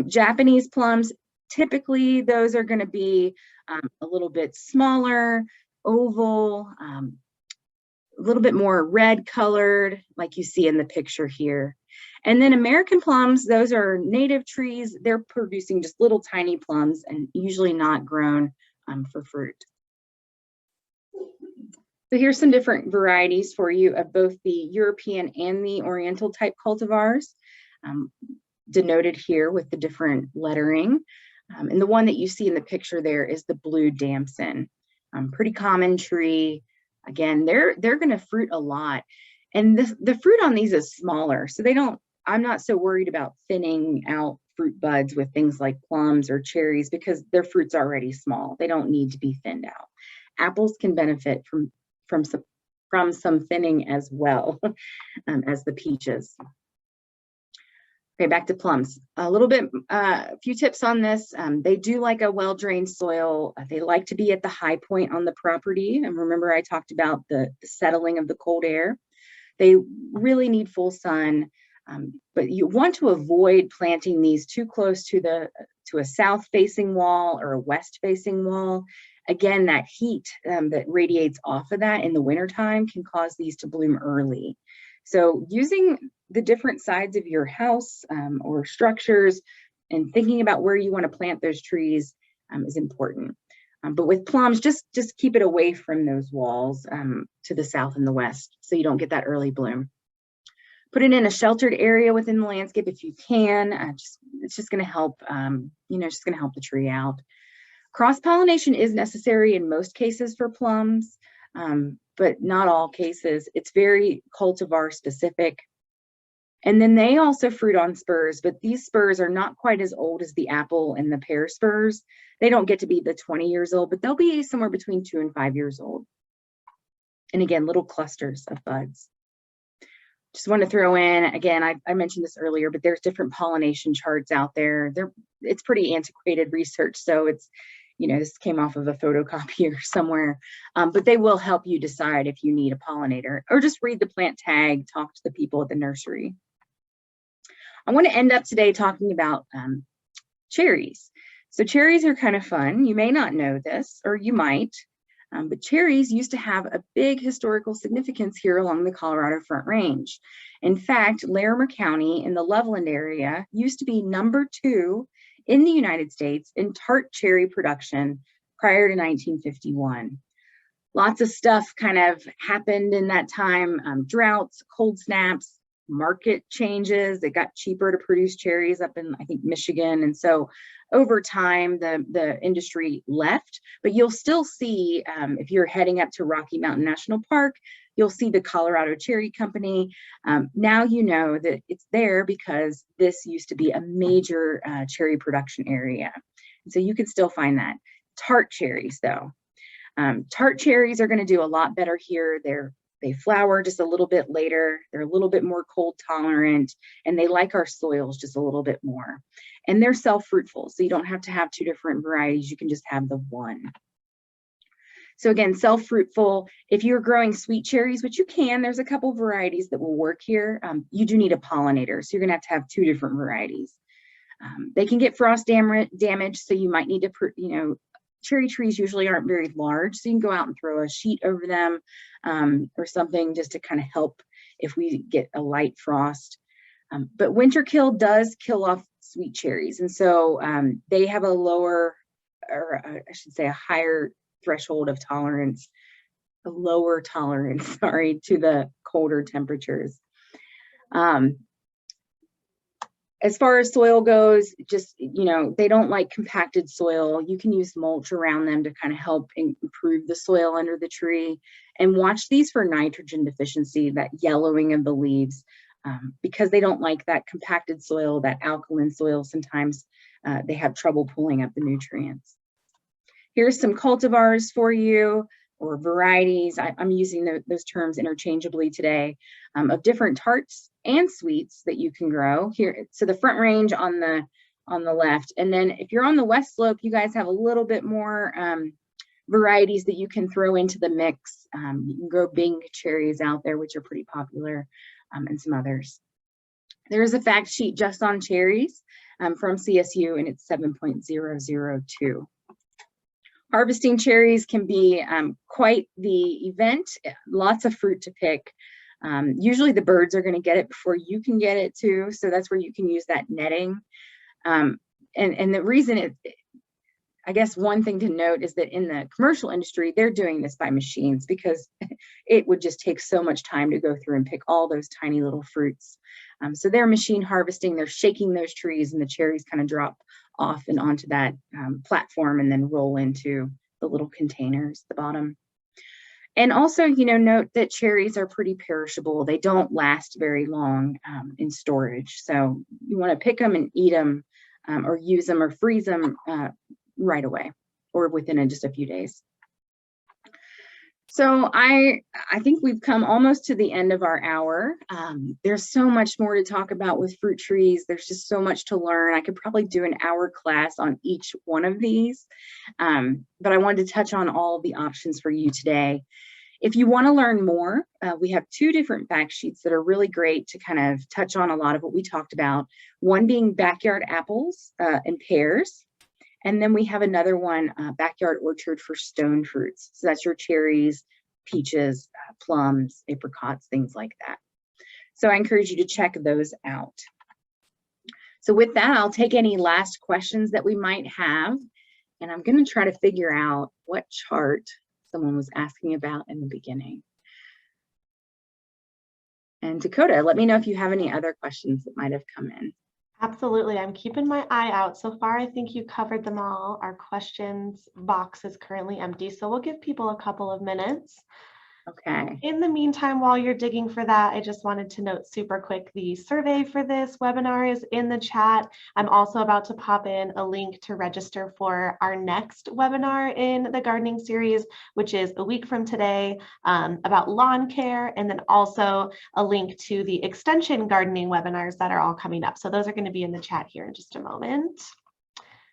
Japanese plums, typically those are going to be a little bit smaller, oval, a little bit more red colored, like you see in the picture here. And then American plums, those are native trees. They're producing just little tiny plums and usually not grown for fruit. So here's some different varieties for you of both the European and the Oriental type cultivars, denoted here with the different lettering. And the one that you see in the picture there is the blue damson. Pretty common tree. Again, they're going to fruit a lot. And the fruit on these is smaller, so I'm not so worried about thinning out fruit buds with things like plums or cherries because their fruit's already small. They don't need to be thinned out. Apples can benefit from some thinning as well as the peaches. Okay, back to plums. A few tips on this. They do like a well-drained soil. They like to be at the high point on the property. And remember, I talked about the settling of the cold air. They really need full sun, but you want to avoid planting these too close to a south-facing wall or a west-facing wall. Again, that heat that radiates off of that in the wintertime can cause these to bloom early. So using the different sides of your house or structures and thinking about where you want to plant those trees is important. But with plums, just keep it away from those walls to the south and the west so you don't get that early bloom. Put it in a sheltered area within the landscape if you can. It's just going to help, just going to help the tree out. Cross-pollination is necessary in most cases for plums, but not all cases. It's very cultivar specific. And then they also fruit on spurs, but these spurs are not quite as old as the apple and the pear spurs. They don't get to be the 20 years old, but they'll be somewhere between 2 and 5 years old. And again, little clusters of buds. Just want to throw in, again, I mentioned this earlier, but there's different pollination charts out there. It's pretty antiquated research, so it's, this came off of a photocopier somewhere, but they will help you decide if you need a pollinator, or just read the plant tag, talk to the people at the nursery. I want to end up today talking about cherries. So cherries are kind of fun. You may not know this, or you might, but cherries used to have a big historical significance here along the Colorado Front Range. In fact, Larimer County in the Loveland area used to be number 2 in the United States in tart cherry production prior to 1951. Lots of stuff kind of happened in that time, droughts, cold snaps, market changes. It got cheaper to produce cherries up in, I think, Michigan. And so over time, the industry left, but you'll still see, if you're heading up to Rocky Mountain National Park, you'll see the Colorado Cherry Company. Now you know that it's there because this used to be a major cherry production area. And so you can still find that. Tart cherries, though. Tart cherries are going to do a lot better here. They flower just a little bit later. They're a little bit more cold tolerant, and they like our soils just a little bit more. And they're self-fruitful, so you don't have to have 2 different varieties. You can just have the one. So again, self-fruitful. If you're growing sweet cherries, which you can, there's a couple varieties that will work here. You do need a pollinator, so you're going to have 2 different varieties. They can get frost damage, so you might need to, cherry trees usually aren't very large, so you can go out and throw a sheet over them or something just to kind of help if we get a light frost. But winter kill does kill off sweet cherries, and so they have a lower, or I should say a higher threshold of tolerance, a lower tolerance, sorry, to the colder temperatures. As far as soil goes, just, they don't like compacted soil. You can use mulch around them to kind of help improve the soil under the tree. And watch these for nitrogen deficiency, that yellowing of the leaves, because they don't like that compacted soil, that alkaline soil. Sometimes they have trouble pulling up the nutrients. Here's some cultivars for you, or varieties. I'm using those terms interchangeably today, of different tarts and sweets that you can grow here. So the Front Range on the left, and then if you're on the west slope, you guys have a little bit more varieties that you can throw into the mix. You can grow Bing cherries out there, which are pretty popular, and some others. There is a fact sheet just on cherries from CSU, and it's 7.002. Harvesting cherries can be quite the event, lots of fruit to pick. Usually the birds are going to get it before you can get it too, so that's where you can use that netting. And the reason I guess one thing to note is that in the commercial industry, they're doing this by machines because it would just take so much time to go through and pick all those tiny little fruits. So they're machine harvesting, they're shaking those trees, and the cherries kind of drop off and onto that platform and then roll into the little containers at the bottom. And also, note that cherries are pretty perishable. They don't last very long in storage. So you want to pick them and eat them or use them or freeze them right away or within just a few days. So I think we've come almost to the end of our hour. There's so much more to talk about with fruit trees. There's just so much to learn. I could probably do an hour class on each one of these, but I wanted to touch on all of the options for you today. If you want to learn more, we have two different fact sheets that are really great to kind of touch on a lot of what we talked about. One being backyard apples and pears. And then we have another one, backyard orchard for stone fruits. So that's your cherries, peaches, plums, apricots, things like that. So I encourage you to check those out. So with that, I'll take any last questions that we might have. And I'm going to try to figure out what chart someone was asking about in the beginning. And Dakota, let me know if you have any other questions that might have come in. Absolutely. I'm keeping my eye out. So far, I think you covered them all. Our questions box is currently empty, so we'll give people a couple of minutes. Okay. In the meantime, while you're digging for that, I just wanted to note super quick, the survey for this webinar is in the chat. I'm also about to pop in a link to register for our next webinar in the gardening series, which is a week from today, about lawn care, and then also a link to the extension gardening webinars that are all coming up. So those are going to be in the chat here in just a moment.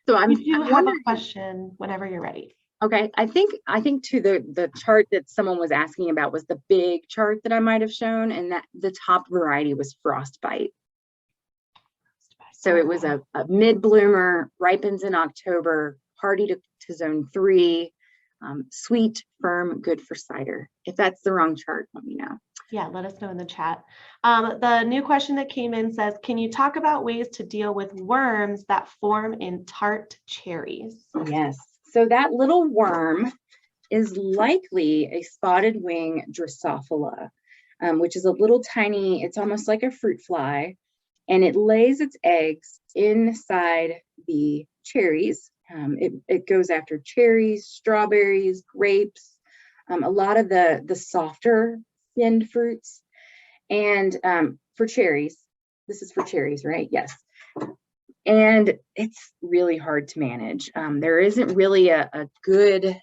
So if you have a question whenever you're ready. Okay, I think too the chart that someone was asking about was the big chart that I might have shown, and that the top variety was Frostbite. So it was a mid bloomer, ripens in October, hardy to zone 3, sweet, firm, good for cider. If that's the wrong chart, let me know. Yeah, let us know in the chat. The new question that came in says, can you talk about ways to deal with worms that form in tart cherries? Yes. So that little worm is likely a spotted wing Drosophila, which is a little tiny, it's almost like a fruit fly, and it lays its eggs inside the cherries. It goes after cherries, strawberries, grapes, a lot of the softer skinned fruits. And for cherries, this is for cherries, right? Yes. And it's really hard to manage. There isn't really a good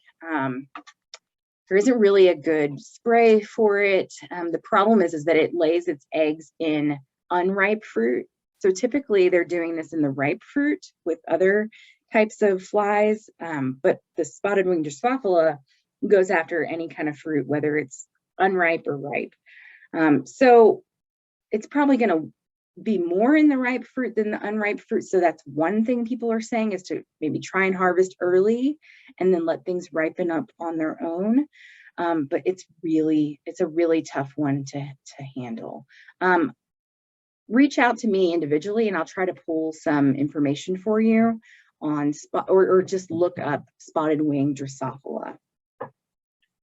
spray for it. The problem is that it lays its eggs in unripe fruit. So typically they're doing this in the ripe fruit with other types of flies, but the spotted wing Drosophila goes after any kind of fruit, whether it's unripe or ripe. So it's probably going to be more in the ripe fruit than the unripe fruit. So that's one thing people are saying, is to maybe try and harvest early and then let things ripen up on their own. But it's a really tough one to handle. Reach out to me individually and I'll try to pull some information for you on or just look up spotted wing Drosophila.